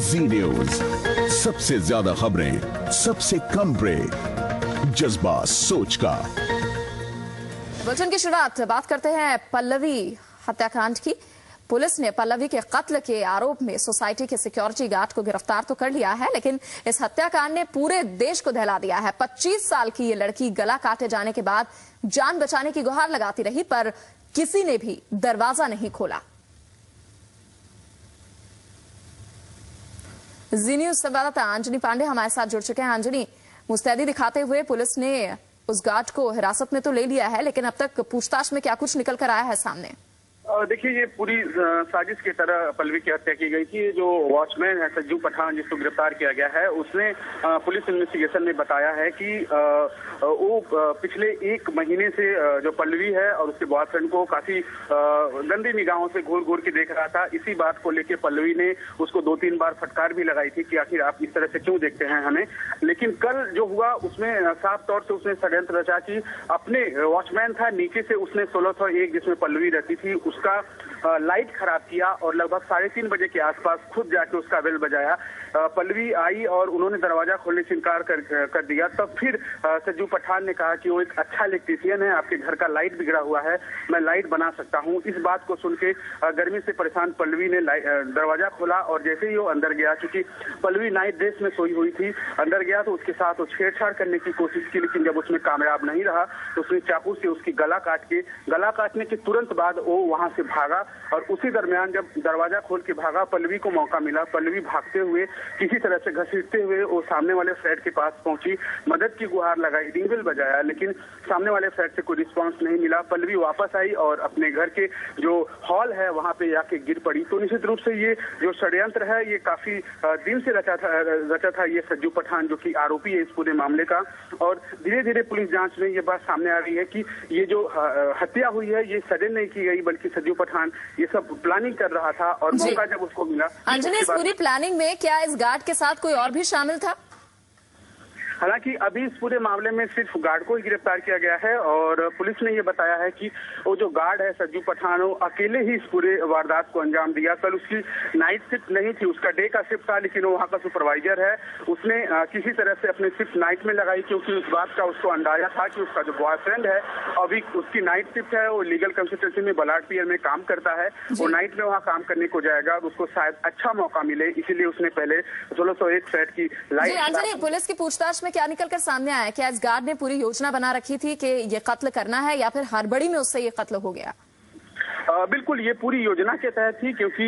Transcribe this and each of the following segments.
जी news, सबसे ज्यादा खबरें, सबसे कम ब्रेक, जज्बा सोच का। बुलेटिन की शुरुआत बात करते हैं पल्लवी हत्याकांड की। पुलिस ने पल्लवी के कत्ल के आरोप में सोसाइटी के सिक्योरिटी गार्ड को गिरफ्तार तो कर लिया है, लेकिन इस हत्याकांड ने पूरे देश को दहला दिया है। 25 साल की ये लड़की गला काटे जाने के बाद जान बचाने की गुहार लगाती रही, पर किसी ने भी दरवाजा नहीं खोला। जी न्यूज संवाददाता अंजनी पांडे हमारे साथ जुड़ चुके हैं। अंजनी, मुस्तैदी दिखाते हुए पुलिस ने उस गार्ड को हिरासत में तो ले लिया है, लेकिन अब तक पूछताछ में क्या कुछ निकल कर आया है सामने? देखिए, ये पूरी साजिश की तरह पल्लवी की हत्या की गई थी। जो वॉचमैन है सज्जू पठान, जिसको गिरफ्तार किया गया है, उसने पुलिस इन्वेस्टिगेशन में बताया है कि वो पिछले 1 महीने से जो पल्लवी है और उसके बॉयफ्रेंड को काफी गंदी निगाहों से घूर घूर के देख रहा था। इसी बात को लेकर पल्लवी ने उसको 2-3 बार फटकार भी लगाई थी कि आखिर आप इस तरह से क्यों देखते हैं हमें। लेकिन कल जो हुआ उसमें साफ तौर से उसने षड्यंत्र रचा कि अपने वॉचमैन था, नीचे से उसने 1601 जिसमें पल्लवी रहती थी उसका लाइट खराब किया और लगभग 3:30 बजे के आसपास खुद जाके उसका बेल बजाया। पल्लवी आई और उन्होंने दरवाजा खोलने से इनकार कर दिया। तब फिर सज्जू पठान ने कहा कि वो एक अच्छा इलेक्ट्रीशियन है, आपके घर का लाइट बिगड़ा हुआ है, मैं लाइट बना सकता हूं। इस बात को सुन के गर्मी से परेशान पल्लवी ने दरवाजा खोला और जैसे ही वो अंदर गया, क्योंकि पल्लवी नाइट ड्रेस में सोई हुई थी, अंदर गया तो उसके साथ वो छेड़छाड़ करने की कोशिश की, लेकिन जब उसमें कामयाब नहीं रहा तो उसने चाकू से उसकी गला काटने के तुरंत बाद वो वहां से भागा। और उसी दरमियान जब दरवाजा खोल के भागा, पल्लवी को मौका मिला। पल्लवी भागते हुए किसी तरह से घसीटते हुए वो सामने वाले फ्लैट के पास पहुंची, मदद की गुहार लगाई, रिंग बेल बजाया, लेकिन सामने वाले फ्लैट से कोई रिस्पांस नहीं मिला। पल्लवी वापस आई और अपने घर के जो हॉल है वहां पे जाके गिर पड़ी। तो निश्चित रूप से ये जो षड्यंत्र है ये काफी दिन से रचा था ये सज्जू पठान, जो कि आरोपी है इस पूरे मामले का। और धीरे धीरे पुलिस जांच में ये बात सामने आ रही है कि ये जो हत्या हुई है ये सडन नहीं की गई, बल्कि सज्जू पठान ये सब प्लानिंग कर रहा था और मौका जब उसको मिला। अंजनी, इस पूरी प्लानिंग में क्या इस गार्ड के साथ कोई और भी शामिल था? हालांकि अभी इस पूरे मामले में सिर्फ गार्ड को ही गिरफ्तार किया गया है और पुलिस ने ये बताया है कि वो जो गार्ड है सज्जू पठान, वो अकेले ही इस पूरे वारदात को अंजाम दिया। कल उसकी नाइट शिफ्ट नहीं थी, उसका डे का शिफ्ट था, लेकिन वो वहाँ का सुपरवाइजर है, उसने किसी तरह से अपनी शिफ्ट नाइट में लगाई, क्योंकि उस बात का उसको अंदाजा था कि उसका जो बॉयफ्रेंड है अभी उसकी नाइट शिफ्ट है, वो लीगल कंसल्टेंसी में बलाट पियर में काम करता है, वो नाइट में वहाँ काम करने को जाएगा और उसको शायद अच्छा मौका मिले, इसीलिए उसने पहले 1601 फ्लैट की लाइट। पुलिस की पूछताछ में क्या निकलकर सामने आया? क्या इस गार्ड ने पूरी योजना बना रखी थी कि ये कत्ल करना है, या फिर हड़बड़ी में उससे ये कत्ल हो गया? बिल्कुल, ये पूरी योजना के तहत थी, क्योंकि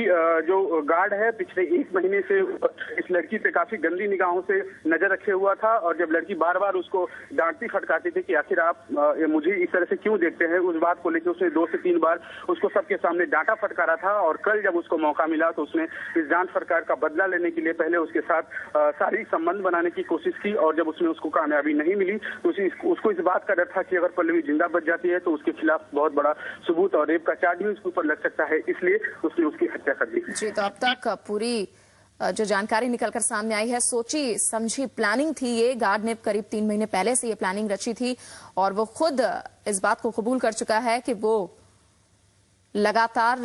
जो गार्ड है पिछले 1 महीने से इस लड़की पे काफी गंदी निगाहों से नजर रखे हुआ था। और जब लड़की बार बार उसको डांटती फटकारती थी कि आखिर आप मुझे इस तरह से क्यों देखते हैं, उस बात को लेकर उसने 2 से 3 बार उसको सबके सामने डांटा फटकारा था। और कल जब उसको मौका मिला तो उसने इस डांट फटकार का बदला लेने के लिए पहले उसके साथ शारीरिक संबंध बनाने की कोशिश की, और जब उसमें उसको कामयाबी नहीं मिली तो उसको इस बात का डर था कि अगर पल्लवी जिंदा बच जाती है तो उसके खिलाफ बहुत बड़ा सबूत और रेप का चार्ज भी उसके ऊपर लग सकता है, इसलिए उसने उसकी हत्या कर दी। जी, तो अब तक पूरी जो जानकारी निकलकर सामने आई है, सोची समझी प्लानिंग थी ये। गार्ड ने करीब 3 महीने पहले से ये प्लानिंग रची थी और वो खुद इस बात को कबूल कर चुका है कि वो लगातार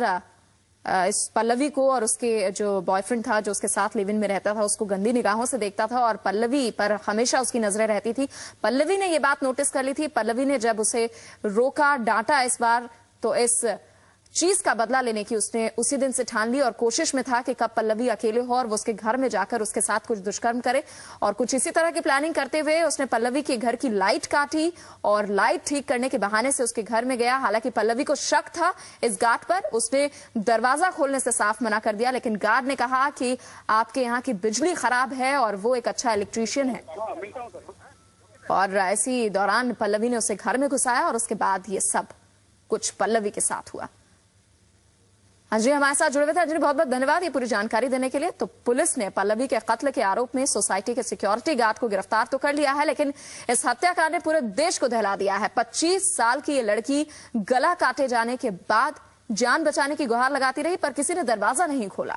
इस पल्लवी को और उसके जो बॉयफ्रेंड था, जो उसके साथ लिव इन में रहता था, उसको गंदी निगाहों से देखता था और पल्लवी पर हमेशा उसकी नजरें रहती थी। पल्लवी ने ये बात नोटिस कर ली थी। पल्लवी ने जब उसे रोका, डांटा इस बार, तो इस चीज का बदला लेने की उसने उसी दिन से ठान ली और कोशिश में था कि कब पल्लवी अकेले हो और वो उसके घर में जाकर उसके साथ कुछ दुष्कर्म करे। और कुछ इसी तरह की प्लानिंग करते हुए उसने पल्लवी के घर की लाइट काटी और लाइट ठीक करने के बहाने से उसके घर में गया। हालांकि पल्लवी को शक था इस गार्ड पर, उसने दरवाजा खोलने से साफ मना कर दिया, लेकिन गार्ड ने कहा कि आपके यहाँ की बिजली खराब है और वो एक अच्छा इलेक्ट्रीशियन है। और ऐसी दौरान पल्लवी ने उसे घर में घुसाया और उसके बाद ये सब कुछ पल्लवी के साथ हुआ। अंजलि हमारे साथ जुड़े हुए थे। अंजलि, बहुत बहुत धन्यवाद ये पूरी जानकारी देने के लिए। तो पुलिस ने पल्लवी के कत्ल के आरोप में सोसाइटी के सिक्योरिटी गार्ड को गिरफ्तार तो कर लिया है, लेकिन इस हत्याकांड ने पूरे देश को दहला दिया है। 25 साल की ये लड़की गला काटे जाने के बाद जान बचाने की गुहार लगाती रही, पर किसी ने दरवाजा नहीं खोला।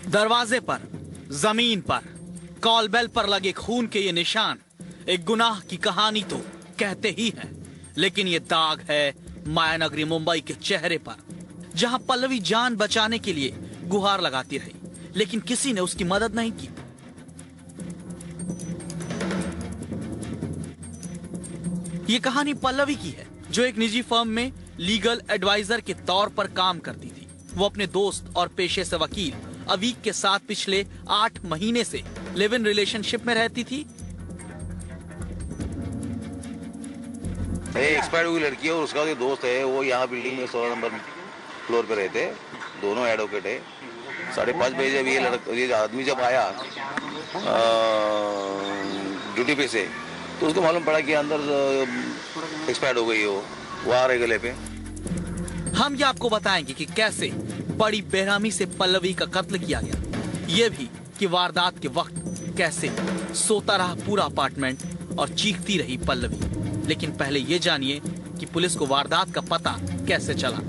दरवाजे पर, जमीन पर, कॉल बेल पर लगे खून के ये निशान एक गुनाह की कहानी तो कहते ही हैं, लेकिन ये दाग है मायानगरी मुंबई के चेहरे पर, जहां पल्लवी जान बचाने के लिए गुहार लगाती रही, लेकिन किसी ने उसकी मदद नहीं की। ये कहानी पल्लवी की है, जो एक निजी फर्म में लीगल एडवाइजर के तौर पर काम करती थी। वो अपने दोस्त और पेशे से वकील अवीक के साथ पिछले 8 महीने से लिव इन रिलेशनशिप में रहती थी। एक्सपायर्ड हुई लड़की है और उसका जो दोस्त है वो यहाँ बिल्डिंग में 16 नंबर फ्लोर पे रहते हैं। दोनों एडवोकेट है। 5:30 बजे जब ये आदमी जब आया ड्यूटी पे से, तो उसको मालूम पड़ा कि अंदर एक्सपायर्ड हो गई है वो आ रहे गले पे। हम ये आपको बताएंगे कि कैसे बड़ी बेरहमी से पल्लवी का कत्ल किया गया, ये भी कि वारदात के वक्त कैसे सोता रहा पूरा अपार्टमेंट और चीखती रही पल्लवी। लेकिन पहले ये जानिए कि पुलिस को वारदात का पता कैसे चला।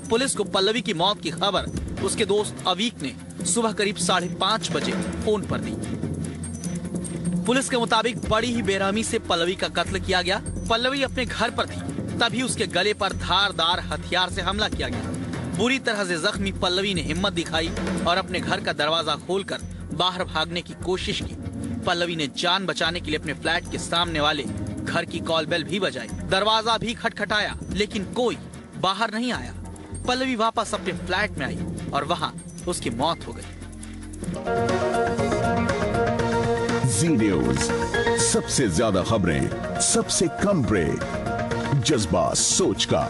पुलिस को पल्लवी की मौत की खबर उसके दोस्त अवीक ने सुबह करीब 5:30 बजे फोन पर दी। पुलिस के मुताबिक बड़ी ही बेरहमी से पल्लवी का कत्ल किया गया। पल्लवी अपने घर पर थी, तभी उसके गले पर धारदार हथियार से हमला किया गया। बुरी तरह से जख्मी पल्लवी ने हिम्मत दिखाई और अपने घर का दरवाजा खोलकर बाहर भागने की कोशिश की। पल्लवी ने जान बचाने के लिए अपने फ्लैट के सामने वाले घर की कॉल बेल भी बजाई, दरवाजा भी खटखटाया, लेकिन कोई बाहर नहीं आया। पल्लवी वापस अपने फ्लैट में आई और वहां उसकी मौत हो गई। जी न्यूज, सबसे ज्यादा खबरें, सबसे कम ब्रेक, जज्बा सोच का।